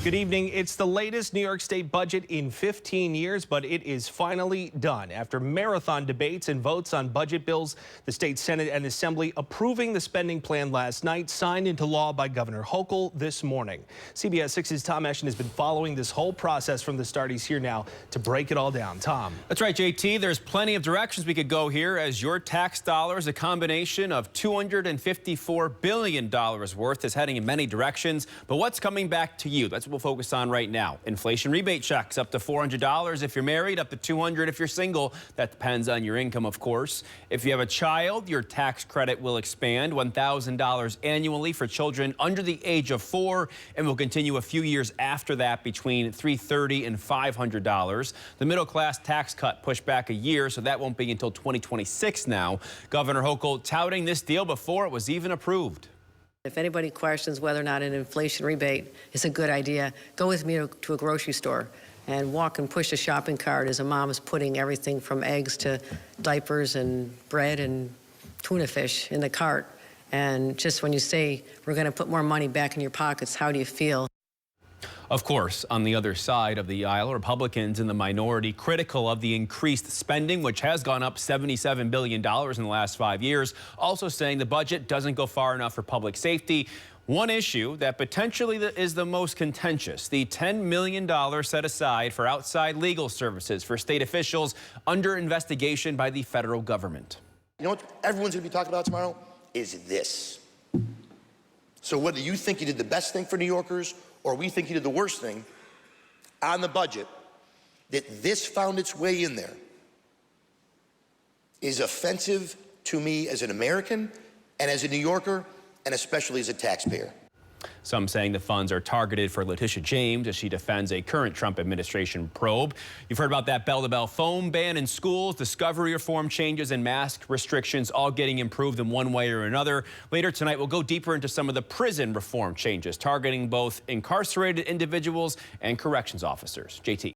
Good evening. It's the latest New York State budget in 15 years, but it is finally done. After marathon debates and votes on budget bills, the state Senate and Assembly approving the spending plan last night, signed into law by Governor Hochul this morning. CBS 6's Tom Eschen has been following this whole process from the start. He's here now to break it all down. Tom. That's right, JT. There's plenty of directions we could go here as your tax dollars, a combination of $254 billion worth, is heading in many directions. But what's coming back to you? That's what we'll focus on right now. Inflation rebate checks up to $400 if you're married, up to $200 if you're single. That depends on your income, of course. If you have a child, your tax credit will expand $1,000 annually for children under the age of 4, and will continue a few years after that between $330 and $500. The middle class tax cut pushed back a year, so that won't be until 2026 now. Governor Hochul touting this deal before it was even approved. If anybody questions whether or not an inflation rebate is a good idea, go with me to a grocery store and walk and push a shopping cart as a mom is putting everything from eggs to diapers and bread and tuna fish in the cart. And just when you say, we're going to put more money back in your pockets, how do you feel? Of course, on the other side of the aisle, Republicans in the minority critical of the increased spending, which has gone up $77 billion in the last 5 years, also saying the budget doesn't go far enough for public safety. One issue that potentially is the most contentious, the $10 million set aside for outside legal services for state officials under investigation by the federal government. You know what everyone's going to be talking about tomorrow is this. So whether you think you did the best thing for New Yorkers or we think you did the worst thing on the budget, that this found its way in there is offensive to me as an American and as a New Yorker and especially as a taxpayer. Some saying the funds are targeted for Letitia James as she defends a current Trump administration probe. You've heard about that bell-to-bell phone ban in schools, discovery reform changes, and mask restrictions all getting improved in one way or another. Later tonight, we'll go deeper into some of the prison reform changes targeting both incarcerated individuals and corrections officers. JT.